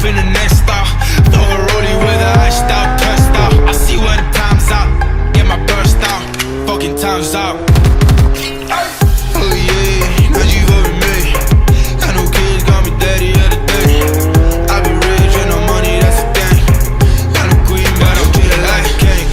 In the next stop, throw a rollie with a iced out, pressed out. I see when the time's out, get my burst out, fucking time's out. Oh yeah, now you voting me. Got no kids, got me daddy of the day. I be rich and no money, that's the thing. Got no queen, but I'm treated like a king.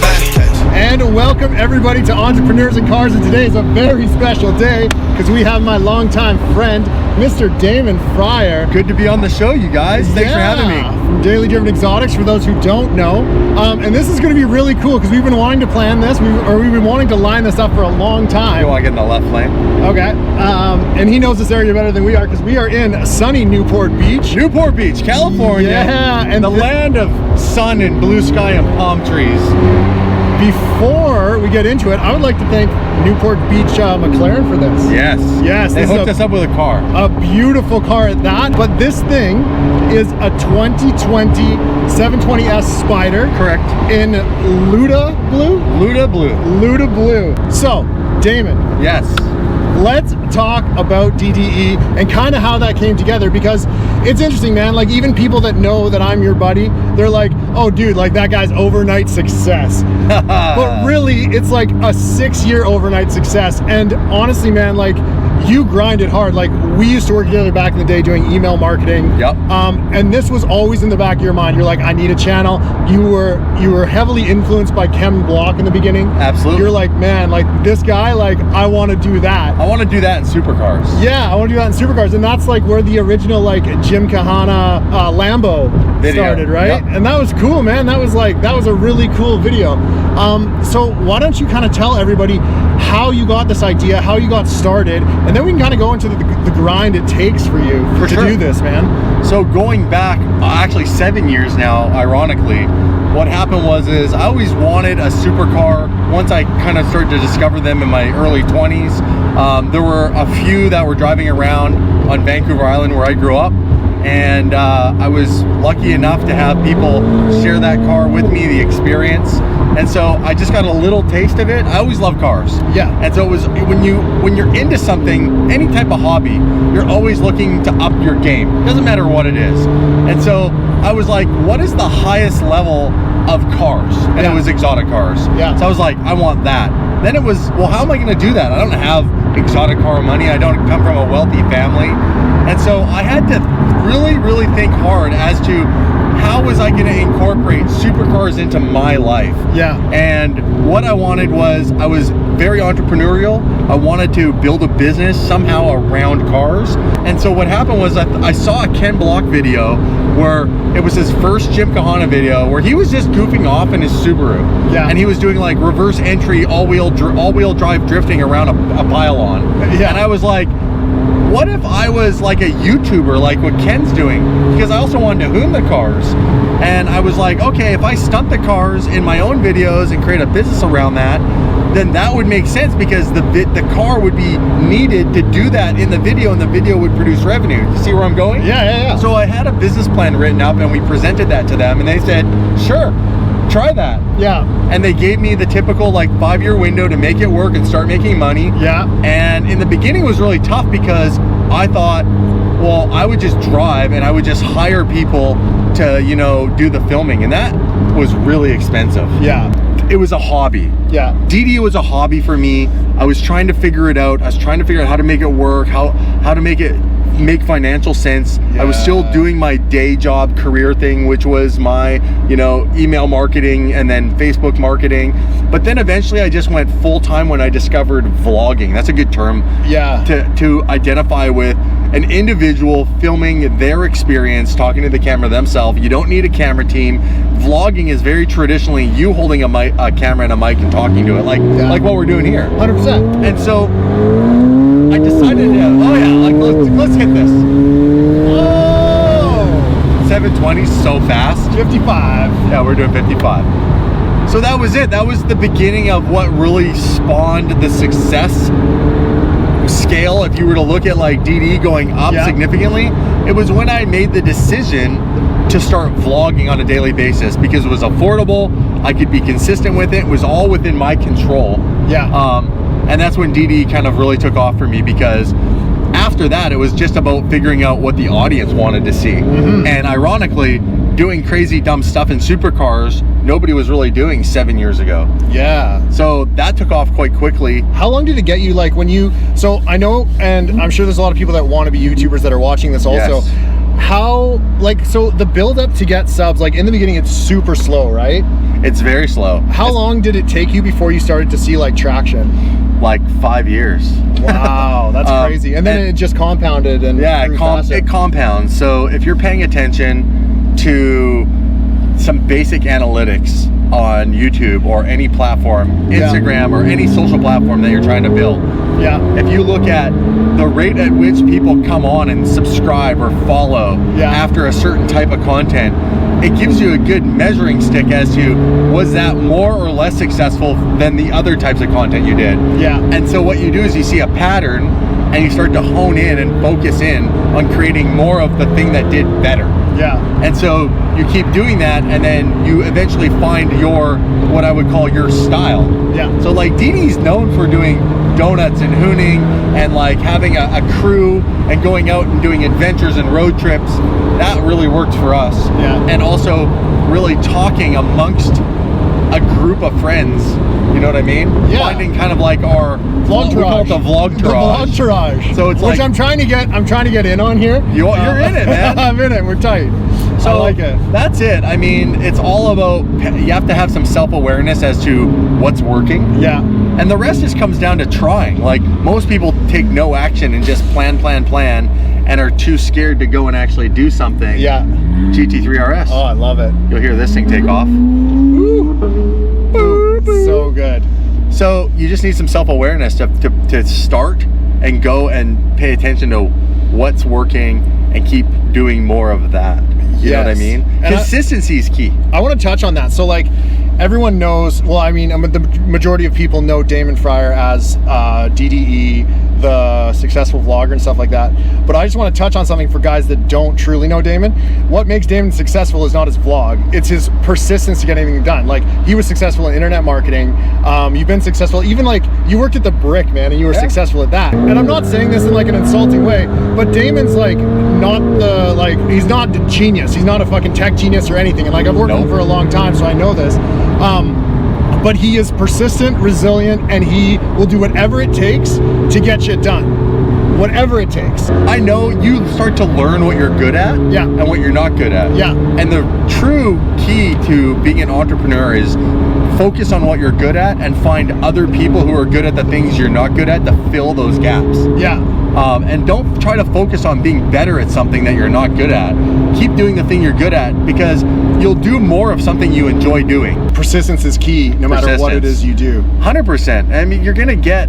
And welcome everybody to Entrepreneurs in Cars, and today is a very special day because we have my longtime friend, Mr. Damon Fryer. Good to be on the show, you guys. Thanks for having me. From Daily Driven Exotics, for those who don't know. And this is going to be really cool because we've been wanting to plan this, we've been wanting to line this up for a long time. You want to get in the left lane? Okay. And he knows this area better than we are because we are in sunny Newport Beach. Newport Beach, California. Yeah. And the land of sun and blue sky and palm trees. Before we get into it, I would like to thank Newport Beach McLaren for this. Yes. They hooked us up with a car. A beautiful car at that. But this thing is a 2020 720S Spider. Correct. In Luda Blue? Luda Blue. Luda Blue. So, Damon. Yes. Let's talk about DDE and kind of how that came together, because it's interesting, man. Like, even people that know that I'm your buddy, they're like, oh dude, like that guy's overnight success. But really, it's like a 6-year overnight success. And honestly, man, like, you grinded hard. Like, we used to work together back in the day doing email marketing. Yep. And this was always in the back of your mind. You're like, I need a channel. You were heavily influenced by Ken Block in the beginning. Absolutely. You're like, man, like this guy, like I want to do that. I want to do that in supercars. Yeah, I want to do that in supercars. And that's like where the original like Jim Kahana Lambo video started, right? Yep. And that was cool, man. That was a really cool video. So why don't you kind of tell everybody how you got this idea, how you got started, and then we can kind of go into the grind it takes for you to do this, man. So going back actually 7 years now, ironically, what happened was I always wanted a supercar. Once I kind of started to discover them in my early 20s, there were a few that were driving around on Vancouver Island where I grew up, and I was lucky enough to have people share that car with me, the experience. And so I just got a little taste of it. I always love cars. Yeah. And so it was when you're into something, any type of hobby, you're always looking to up your game. Doesn't matter what it is. And so I was like, what is the highest level of cars? And it was exotic cars. Yeah. So I was like, I want that. Then it was, well, how am I going to do that? I don't have exotic car money. I don't come from a wealthy family. And so I had to really, really think hard as to how was I going to incorporate supercars into my life? Yeah. And what I wanted was, I was very entrepreneurial. I wanted to build a business somehow around cars. And so what happened was I saw a Ken Block video where it was his first Jim Kahana video where he was just goofing off in his Subaru. Yeah. And he was doing like reverse entry, all-wheel drive drifting around a pylon. Yeah. And I was like, what if I was like a YouTuber, like what Ken's doing? Because I also wanted to own the cars. And I was like, okay, if I stunt the cars in my own videos and create a business around that, then that would make sense, because the car would be needed to do that in the video, and the video would produce revenue. You see where I'm going? Yeah. So I had a business plan written up, and we presented that to them, and they said, sure, try that. Yeah. And they gave me the typical like 5-year window to make it work and start making money. Yeah. And in the beginning it was really tough because I thought, well, I would just drive and I would just hire people to, you know, do the filming, and that was really expensive. Yeah. It was a hobby. Yeah. DD was a hobby for me. I was trying to figure it out. I was trying to figure out how to make it work, how to make financial sense. Yeah. I was still doing my day job career thing, which was my, you know, email marketing and then Facebook marketing. But then eventually I just went full time when I discovered vlogging. That's a good term. Yeah. To identify with an individual filming their experience, talking to the camera themselves. You don't need a camera team. Vlogging is very traditionally you holding a camera and a mic and talking to it, like what we're doing here. 100%. And so I decided to, let's hit this. Oh! 720 so fast. 55. Yeah, we're doing 55. So that was it. That was the beginning of what really spawned the success scale. If you were to look at like DD going up significantly, it was when I made the decision to start vlogging on a daily basis because it was affordable. I could be consistent with it. It was all within my control. Yeah. And that's when DD kind of really took off for me, because after that, it was just about figuring out what the audience wanted to see. And ironically, doing crazy dumb stuff in supercars, nobody was really doing 7 years ago. Yeah. So that took off quite quickly. How long did it get you, like when you, so I know, and I'm sure there's a lot of people that want to be YouTubers that are watching this also. Yes. How, like, so the build up to get subs, like in the beginning, it's super slow, right? It's very slow. How long did it take you before you started to see like traction? Like 5 years. Wow, that's crazy. And then it just compounded and yeah, grew it faster. compounds. So if you're paying attention to some basic analytics on YouTube or any platform, Instagram or any social platform that you're trying to build, if you look at the rate at which people come on and subscribe or follow after a certain type of content, it gives you a good measuring stick as to, was that more or less successful than the other types of content you did? And so what you do is you see a pattern and you start to hone in and focus in on creating more of the thing that did better. And so you keep doing that, and then you eventually find your, what I would call your style. So like DD's known for doing donuts and hooning and like having a crew and going out and doing adventures and road trips. That really worked for us. And also really talking amongst a group of friends, you know what I mean? Finding kind of like our vlog we call it the vlog tourage. So it's like, which I'm trying to get in on here. You're in it, man. I'm in it. We're tight. So I like it. That's it. I mean, it's all about, you have to have some self-awareness as to what's working. And the rest just comes down to trying. Like most people take no action and just plan and are too scared to go and actually do something. GT3 RS. Oh, I love it. You'll hear this thing take off. So good. So you just need some self-awareness to start and go and pay attention to what's working and keep doing more of that. You know what I mean? And consistency is key. I want to touch on that. So like everyone knows, well, I mean, the majority of people know Damon Fryer as DDE, the successful vlogger and stuff like that. But I just want to touch on something for guys that don't truly know Damon. What makes Damon successful is not his vlog. It's his persistence to get anything done. Like he was successful in internet marketing. You've been successful, even like you worked at the Brick, man, and you were successful at that. And I'm not saying this in like an insulting way, but Damon's like not the, like, he's not the genius. He's not a fucking tech genius or anything. And like I've worked with him for a long time, so I know this. But he is persistent, resilient, and he will do whatever it takes to get shit done. Whatever it takes. I know you start to learn what you're good at and what you're not good at. And the true key to being an entrepreneur is focus on what you're good at and find other people who are good at the things you're not good at to fill those gaps. And don't try to focus on being better at something that you're not good at. Keep doing the thing you're good at, because you'll do more of something you enjoy doing. Persistence is key, no matter what it is you do. 100%. I mean, you're gonna get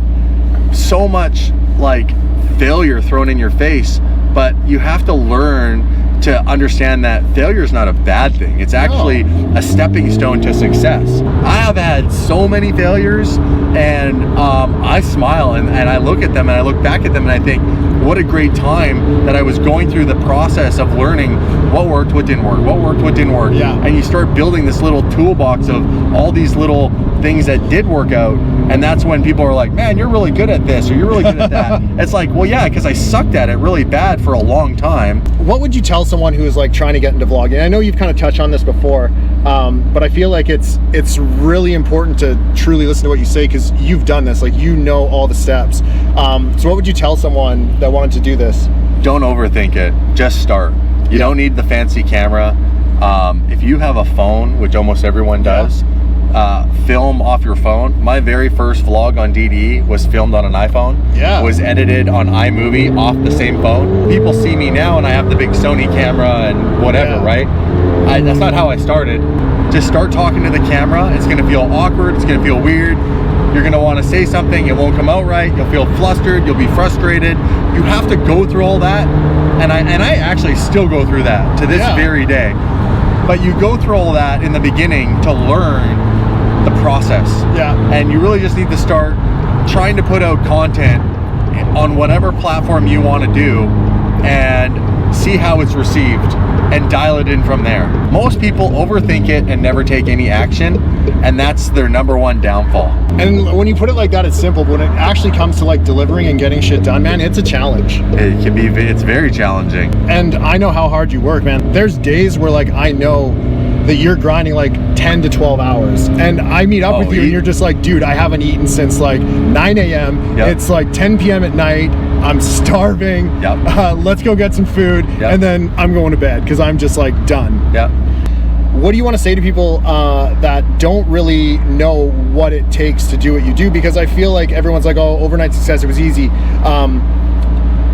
so much like failure thrown in your face, but you have to learn to understand that failure is not a bad thing. It's actually a stepping stone to success. I have had so many failures, and I smile and I look at them and I look back at them and I think, what a great time that I was going through the process of learning what worked, what didn't work, what worked, what didn't work. And you start building this little toolbox of all these little things that did work out. And that's when people are like, man, you're really good at this, or you're really good at that. It's like, well, yeah, because I sucked at it really bad for a long time. What would you tell someone who is like trying to get into vlogging? I know you've kind of touched on this before, but I feel like it's really important to truly listen to what you say, because you've done this, like, you know all the steps. So what would you tell someone that wanted to do this? Don't overthink it, just start. You don't need the fancy camera. If you have a phone, which almost everyone does, film off your phone. My very first vlog on DDE was filmed on an iPhone. Was edited on iMovie off the same phone. People see me now and I have the big Sony camera and whatever, right? That's not how I started. Just start talking to the camera. It's gonna feel awkward, it's gonna feel weird. You're gonna wanna say something, it won't come out right, you'll feel flustered, you'll be frustrated. You have to go through all that. And I actually still go through that to this very day. But you go through all that in the beginning to learn the process. And you really just need to start trying to put out content on whatever platform you want to do and see how it's received. and dial it in from there. Most people overthink it and never take any action, and that's their number one downfall. And when you put it like that, it's simple. But when it actually comes to like delivering and getting shit done, man, it's a challenge. It's very challenging. And I know how hard you work, man. There's days where like I know that you're grinding like 10 to 12 hours, and I meet up with you and you're just like, dude, I haven't eaten since like 9 a.m. Yep. It's like 10 p.m. at night. I'm starving. Yep. Let's go get some food. Yep. And then I'm going to bed because I'm just like done. Yeah. What do you want to say to people that don't really know what it takes to do what you do? Because I feel like everyone's like, oh, overnight success, it was easy.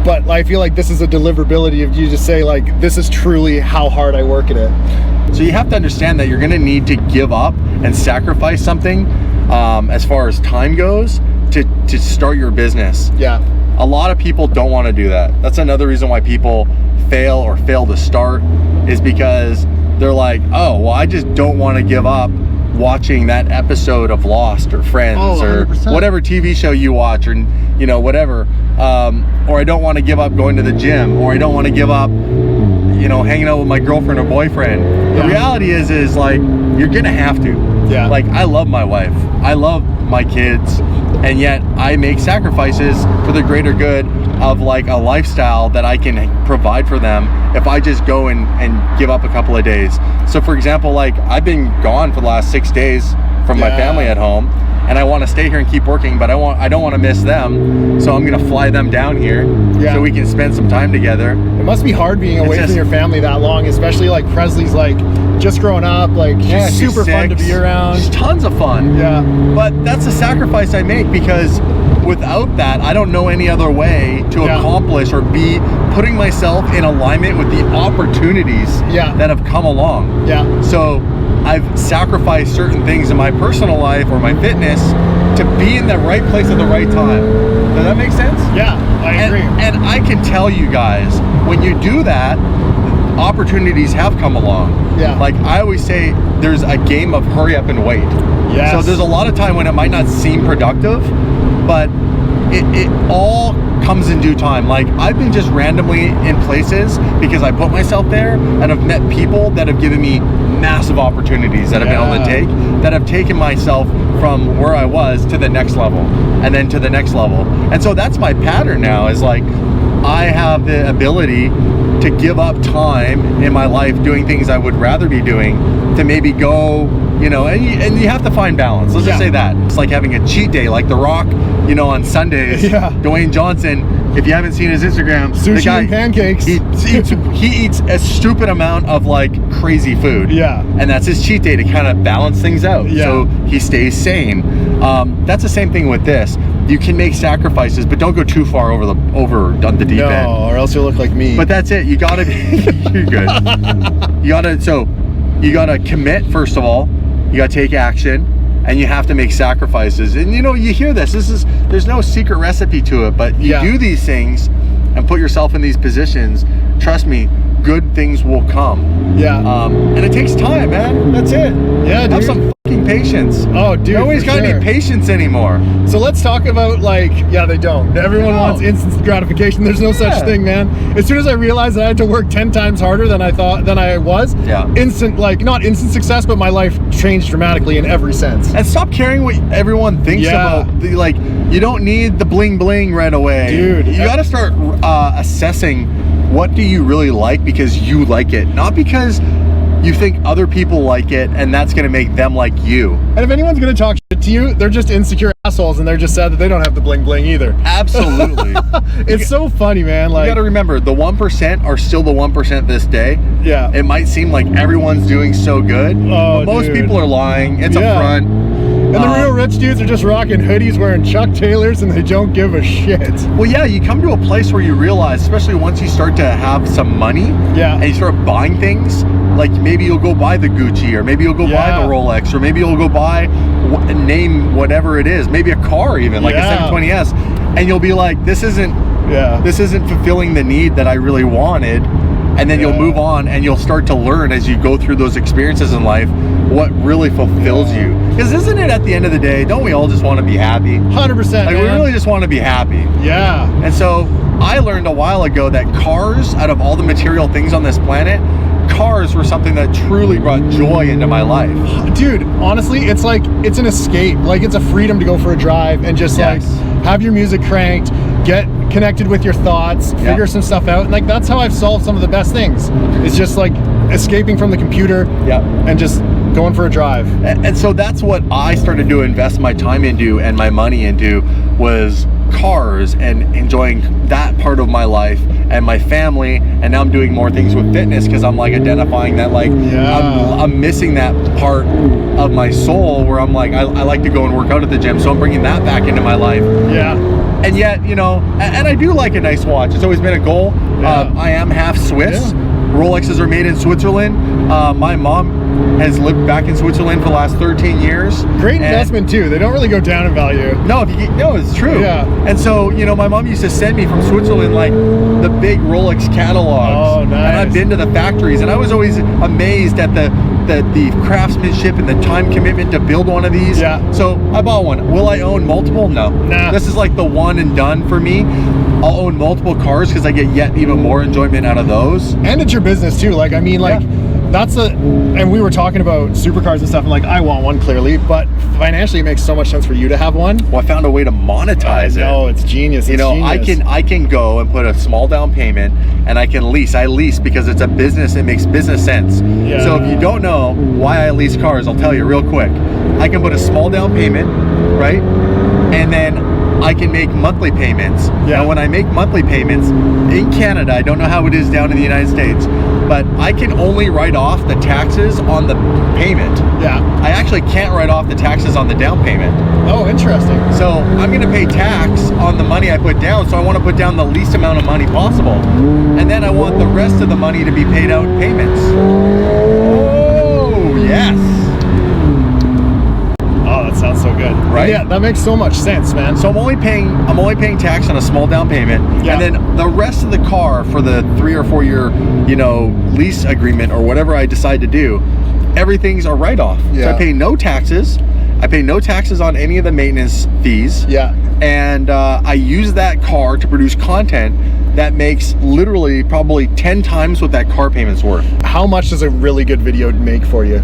But I feel like this is a deliverability of you just say like, this is truly how hard I work at it. So you have to understand that you're going to need to give up and sacrifice something as far as time goes to start your business. Yeah. A lot of people don't want to do that. That's another reason why people fail to start, is because they're like, oh, well, I just don't want to give up watching that episode of Lost or Friends or whatever TV show you watch, or you know, whatever. Or I don't want to give up going to the gym, or I don't want to give up, you know, hanging out with my girlfriend or boyfriend. Yeah. The reality is like, you're gonna have to. Yeah. Like, I love my wife, I love my kids, and yet I make sacrifices for the greater good of like a lifestyle that I can provide for them if I just go and give up a couple of days. So for example, like, I've been gone for the last 6 days from my family at home, and I want to stay here and keep working, but I don't want to miss them, so I'm gonna fly them down here so we can spend some time together. It must be hard being away from your family that long, especially like Presley's like just growing up, like she's super fun to be around. She's tons of fun. Yeah. But that's a sacrifice I make, because without that, I don't know any other way to accomplish or be putting myself in alignment with the opportunities that have come along. Yeah. So I've sacrificed certain things in my personal life or my fitness to be in the right place at the right time. Does that make sense? Yeah, I agree. And I can tell you guys, when you do that, opportunities have come along. Yeah. Like I always say, there's a game of hurry up and wait. Yes. So there's a lot of time when it might not seem productive, but it all comes in due time. Like, I've been just randomly in places because I put myself there, and I've met people that have given me massive opportunities that I've been able to take, that have taken myself from where I was to the next level, and then to the next level. And so that's my pattern now, is like, I have the ability to give up time in my life doing things I would rather be doing to maybe go, you know, and you have to find balance. Let's just say that. It's like having a cheat day, like The Rock, you know, on Sundays. Dwayne Johnson, if you haven't seen his Instagram, sushi the guy, and pancakes. He eats a stupid amount of like crazy food. Yeah. And that's his cheat day to kind of balance things out. Yeah. So he stays sane. That's the same thing with this. You can make sacrifices, but don't go too far over the deep end. No, or else you'll look like me. But that's it. You gotta be you're good. You gotta commit, first of all. You gotta take action, and you have to make sacrifices. And you know, you hear there's no secret recipe to it, but you do these things and put yourself in these positions. Trust me, good things will come. Yeah. And it takes time, man. That's it. Yeah, dude. Have some fucking patience. Oh, dude. Nobody's got any patience anymore. So let's talk about, like, they don't. Everyone wants instant gratification. There's no such thing, man. As soon as I realized that I had to work 10 times harder than I was, instant, like, not instant success, but my life changed dramatically in every sense. And stop caring what everyone thinks about. Like, you don't need the bling bling right away. Dude. You got to start assessing, what do you really like because you like it, not because you think other people like it and that's going to make them like you. And if anyone's going to talk shit to you, they're just insecure assholes, and they're just sad that they don't have the bling bling either. Absolutely. It's so funny, man. Like, you got to remember, the 1% are still the 1% this day. Yeah. It might seem like everyone's doing so good, but most people are lying. It's a front. And the real rich dudes are just rocking hoodies, wearing Chuck Taylors, and they don't give a shit. Well, yeah, you come to a place where you realize, especially once you start to have some money, and you start buying things, like maybe you'll go buy the Gucci, or maybe you'll go buy the Rolex, or maybe you'll go buy, name whatever it is, maybe a car even, like a 720S, and you'll be like, this isn't fulfilling the need that I really wanted. And then you'll move on, and you'll start to learn as you go through those experiences in life what really fulfills you. Because isn't it, at the end of the day, don't we all just want to be happy? 100%. Like, we really just want to be happy. Yeah. And so I learned a while ago that cars, out of all the material things on this planet, cars were something that truly brought joy into my life. Dude, honestly, it's like, it's an escape. Like, it's a freedom to go for a drive and just Yes. like have your music cranked, get connected with your thoughts, figure some stuff out. And like, that's how I've solved some of the best things. It's just like escaping from the computer and just going for a drive. And so that's what I started to invest my time into and my money into, was cars and enjoying that part of my life and my family. And now I'm doing more things with fitness because I'm like identifying that like I'm missing that part of my soul where I'm like, I like to go and work out at the gym, so I'm bringing that back into my life. And yet, you know, and I do like a nice watch. It's always been a goal. I am half Swiss. Rolexes are made in Switzerland. My mom has lived back in Switzerland for the last 13 years. Great investment too. They don't really go down in value. No, it's true. And so, you know, my mom used to send me from Switzerland like the big Rolex catalogs. Oh, nice. And I've been to the factories, and I was always amazed at the craftsmanship and the time commitment to build one of these. So I bought one. Will I own multiple? No. Nah. This is like the one and done for me. I'll own multiple cars because I get yet even more enjoyment out of those. And it's your business too. Like, I mean, like, that's and we were talking about supercars and stuff, and like, I want one clearly, but financially it makes so much sense for you to have one. Well, I found a way to monetize it. No, it's genius. You know, I can go and put a small down payment, and I can lease. I lease because it's a business. It makes business sense. So if you don't know why I lease cars, I'll tell you real quick. I can put a small down payment, right? And then I can make monthly payments. Now, when I make monthly payments in Canada, I don't know how it is down in the United States, but I can only write off the taxes on the payment. I actually can't write off the taxes on the down payment. Oh, interesting. So I'm going to pay tax on the money I put down, so I want to put down the least amount of money possible. And then I want the rest of the money to be paid out in payments. Oh, yes. Sounds so good, right? Yeah, that makes so much sense, man. So I'm only paying tax on a small down payment, and then the rest of the car for the 3 or 4 year, you know, lease agreement or whatever I decide to do, everything's a write-off. So I pay no taxes. I pay no taxes on any of the maintenance fees. And I use that car to produce content that makes literally probably 10 times what that car payment's worth. How much does a really good video make for you?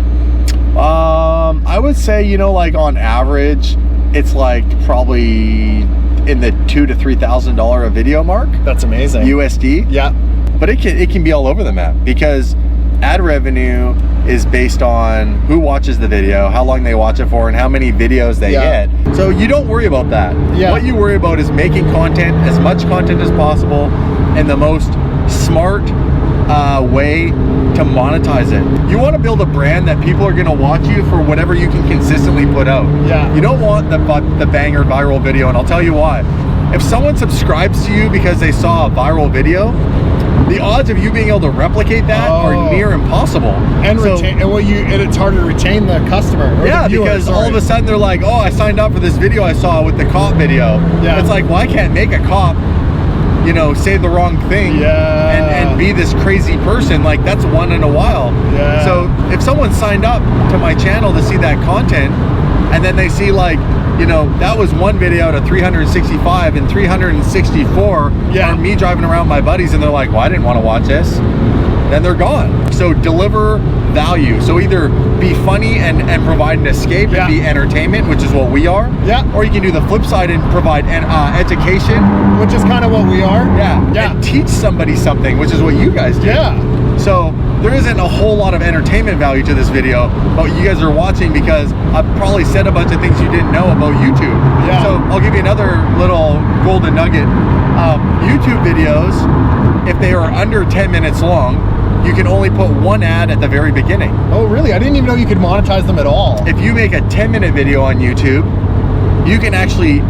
I would say, you know, like on average, it's like probably in the $2,000 to $3,000 a video mark. That's amazing. USD. But it can be all over the map, because ad revenue is based on who watches the video, how long they watch it for, and how many videos they get. So you don't worry about that. What you worry about is making content, as much content as possible, in the most smart way to monetize it. You want to build a brand that people are going to watch you for whatever you can consistently put out. You don't want the banger viral video, and I'll tell you why. If someone subscribes to you because they saw a viral video, the odds of you being able to replicate that are near impossible. And it's harder to retain the customer. Or the viewer, because all of a sudden they're like, oh, I signed up for this video I saw with the cop video. It's like, well, I can't make a cop, you know, say the wrong thing and be this crazy person. Like, that's one in a while. So if someone signed up to my channel to see that content, and then they see, like, you know, that was one video out of 365, and 364 are me driving around my buddies, and they're like, well, I didn't want to watch this, then they're gone. So deliver value. So either be funny and provide an escape and be entertainment, which is what we are. Or you can do the flip side and provide education, which is kind of what we are. And teach somebody something, which is what you guys do. So there isn't a whole lot of entertainment value to this video, but you guys are watching because I've probably said a bunch of things you didn't know about YouTube. So I'll give you another little golden nugget. YouTube videos, if they are under 10 minutes long, you can only put one ad at the very beginning. Oh, really? I didn't even know you could monetize them at all. If you make a 10-minute video on YouTube, you can actually,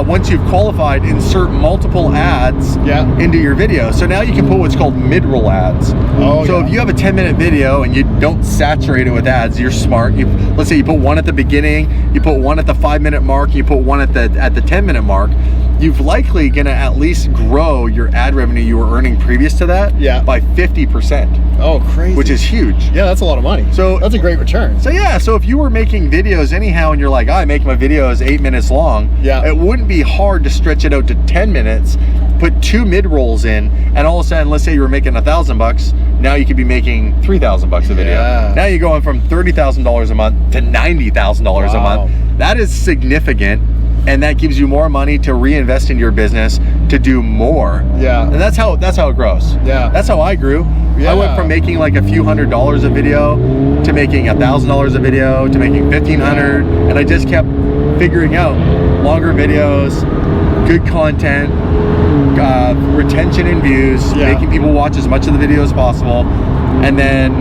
once you've qualified, insert multiple ads into your video. So now you can put what's called mid-roll ads. So if you have a 10-minute video and you don't saturate it with ads, you're smart. Let's say you put one at the beginning, you put one at the 5-minute mark, you put one at the 10-minute mark. You've likely gonna at least grow your ad revenue you were earning previous to that by 50%. Oh, crazy. Which is huge. Yeah, that's a lot of money. So that's a great return. So so if you were making videos anyhow, and you're like, I make my videos 8 minutes long, it wouldn't be hard to stretch it out to 10 minutes put 2 mid-rolls in, and all of a sudden, let's say you were making $1,000, now you could be making $3,000 a video. Yeah. Now you're going from $30,000 a month to $90,000 a month. That is significant, and that gives you more money to reinvest into your business to do more. Yeah. And that's how it grows. Yeah. That's how I grew. Yeah. I went from making like a few $100s a video to making $1,000 a video to making $1,500, and I just kept figuring out longer videos, good content, retention and views, making people watch as much of the video as possible, and then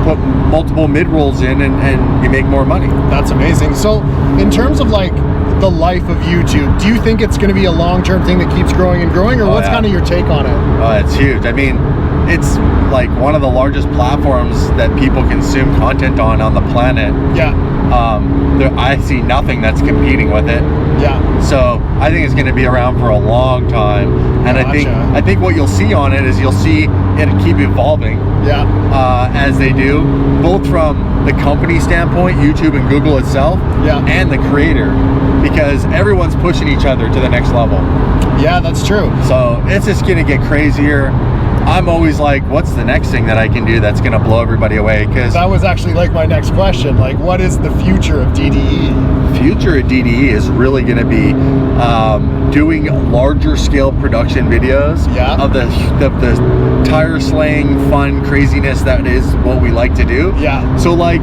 put multiple mid-rolls in, and you make more money. That's amazing. So in terms of like the life of YouTube, do you think it's going to be a long-term thing that keeps growing and growing, or what's kind of your take on it? It's huge. I mean, it's like one of the largest platforms that people consume content on the planet. Yeah. I see nothing that's competing with it. Yeah. So I think it's going to be around for a long time, and I think what you'll see on it is you'll see it keep evolving. Yeah. As they do, both from the company standpoint, YouTube and Google itself, and the creator, because everyone's pushing each other to the next level. Yeah, that's true. So it's just going to get crazier. I'm always like, what's the next thing that I can do that's going to blow everybody away? Because that was actually like my next question. Like, what is the future of DDE? Future of DDE is really going to be doing larger scale production videos of the tire slaying fun craziness that is what we like to do. Yeah. So like,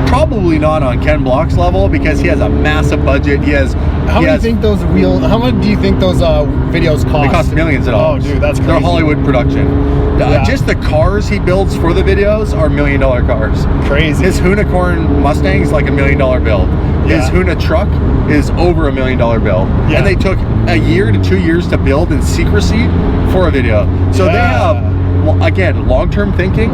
probably not on Ken Block's level, because he has a massive budget. How much do you think those videos cost? They cost millions of dollars. Oh, dude, that's crazy. They're Hollywood production. Just the cars he builds for the videos are $1 million cars. Crazy. His Hoonicorn Mustang is like $1 million build. His Hoona truck is over $1 million build. Yeah. And they took a year to 2 years to build in secrecy for a video. So they have, well, again, long-term thinking.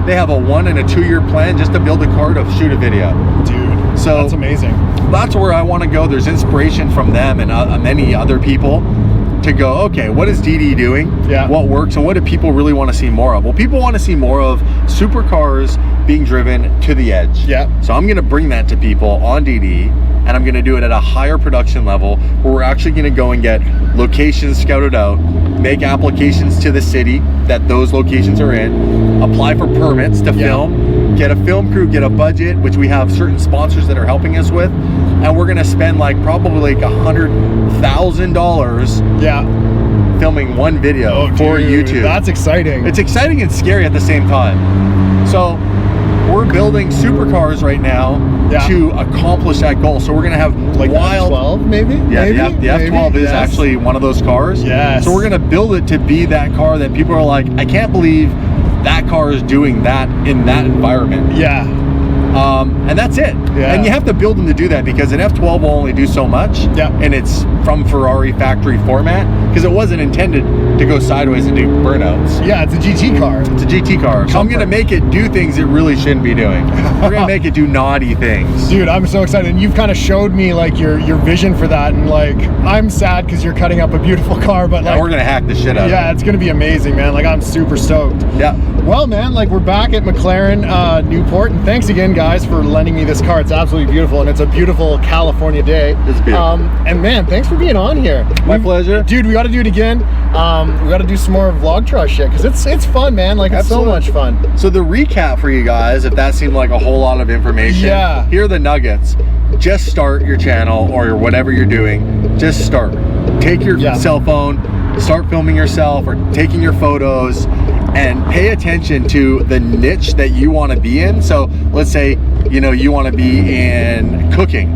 They have a 1 and a 2 year plan just to build a car to shoot a video. Dude, so that's amazing. That's where I want to go. There's inspiration from them and many other people to go, okay, what is DD doing? Yeah. What works, and what do people really want to see more of? Well, people want to see more of supercars being driven to the edge. Yeah. So I'm going to bring that to people on DD, and I'm going to do it at a higher production level where we're actually going to go and get locations scouted out, make applications to the city that those locations are in, apply for permits to film, get a film crew, get a budget, which we have certain sponsors that are helping us with, and we're going to spend like probably like $100,000 filming one video for YouTube. That's exciting. It's exciting and scary at the same time. So we're building supercars right now to accomplish that goal. So we're going to have like wild... the F12 maybe? Yeah, the F12 is actually one of those cars. Yes. So we're going to build it to be that car that people are like, I can't believe that car is doing that in that environment. Yeah. And that's it. Yeah. And you have to build them to do that, because an F12 will only do so much. Yeah. And it's from Ferrari factory format, because it wasn't intended to go sideways and do burnouts. Yeah, it's a GT car. It's a GT car. So I'm going to make it do things it really shouldn't be doing. We're going to make it do naughty things. Dude, I'm so excited. And you've kind of showed me like your vision for that. And like, I'm sad because you're cutting up a beautiful car, but like, we're going to hack the shit out of it. Yeah, it's going to be amazing, man. Like, I'm super stoked. Yeah. Well, man, like, we're back at McLaren Newport, and thanks again, guys, for lending me this car. It's absolutely beautiful, and it's a beautiful California day. It's beautiful. And man, thanks for being on here. My pleasure. Dude, we got to do it again. We got to do some more vlog truck shit, because it's fun, man. Like, it's so much fun. So the recap for you guys, if that seemed like a whole lot of information, here are the nuggets. Just start your channel or whatever you're doing. Just start. Take your cell phone, start filming yourself or taking your photos, and pay attention to the niche that you want to be in. So let's say, you know, you want to be in cooking.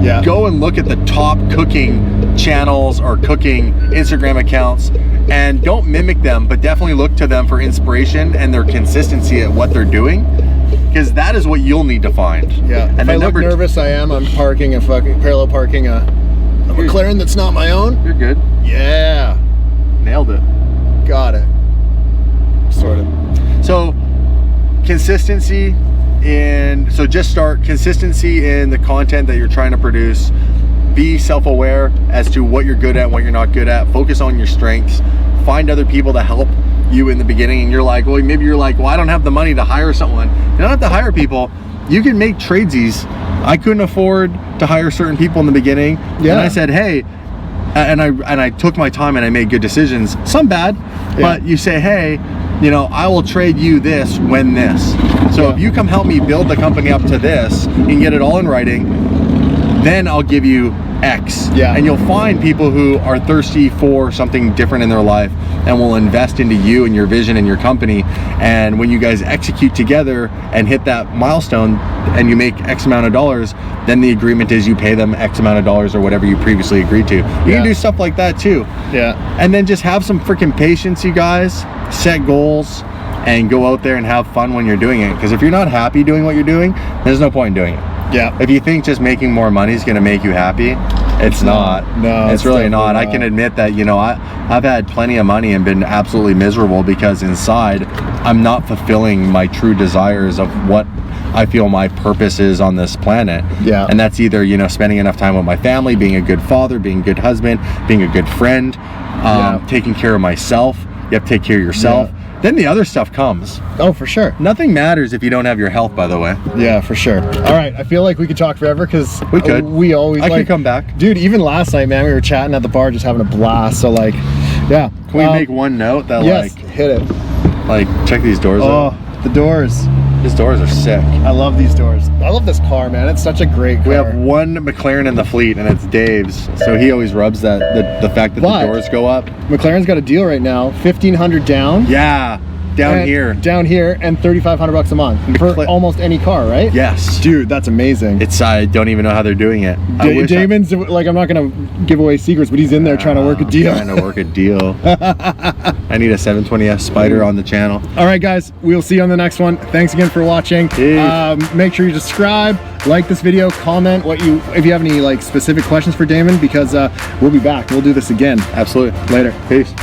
Yeah. Go and look at the top cooking channels or cooking Instagram accounts, and don't mimic them, but definitely look to them for inspiration and their consistency at what they're doing, because that is what you'll need to find. Yeah. And if I look nervous, I'm parking parallel parking a McLaren that's not my own. You're good. Yeah. Nailed it. Got it. Sort of. So consistency just start consistency in the content that you're trying to produce. Be self-aware as to what you're good at and what you're not good at. Focus on your strengths. Find other people to help you in the beginning, and you're like, well, maybe you're like, well, I don't have the money to hire someone. You don't have to hire people. You can make tradesies. I couldn't afford to hire certain people in the beginning. Yeah. And I said, hey, and I took my time and I made good decisions, some bad, but you say, hey, you know, I will trade you this when this. So if you come help me build the company up to this and get it all in writing, then I'll give you X. Yeah. And you'll find people who are thirsty for something different in their life and will invest into you and your vision and your company. And when you guys execute together and hit that milestone and you make X amount of dollars, then the agreement is you pay them X amount of dollars or whatever you previously agreed to. You can do stuff like that too. Yeah. And then just have some freaking patience, you guys. Set goals and go out there and have fun when you're doing it. Because if you're not happy doing what you're doing, there's no point in doing it. Yeah. If you think just making more money is going to make you happy, it's not. No, it's really not. I can admit that, you know, I've had plenty of money and been absolutely miserable because inside I'm not fulfilling my true desires of what I feel my purpose is on this planet. Yeah. And that's either, you know, spending enough time with my family, being a good father, being a good husband, being a good friend, taking care of myself. You have to take care of yourself. Yeah. Then the other stuff comes. Oh, for sure. Nothing matters if you don't have your health, by the way. Yeah, for sure. All right, I feel like we could talk forever because we could. We always. I could come back, dude. Even last night, man, we were chatting at the bar, just having a blast. So like, yeah. Can we make one note that hit it. Like, check these doors out. The doors. These doors are sick. I love these doors. I love this car, man. It's such a great car. We have one McLaren in the fleet, and it's Dave's. So he always rubs that the fact that the doors go up. McLaren's got a deal right now, $1,500 down. Yeah, down here, and $3,500 a month for almost any car, right? Yes, dude, that's amazing. It's I don't even know how they're doing it. Damon's like, I'm not gonna give away secrets, but he's in there trying to work a deal. Trying to work a deal. I need a 720S Spider on the channel. All right, guys, we'll see you on the next one. Thanks again for watching. Make sure you subscribe, like this video, comment if you have any like specific questions for Damon, because we'll be back. We'll do this again. Absolutely. Later. Peace.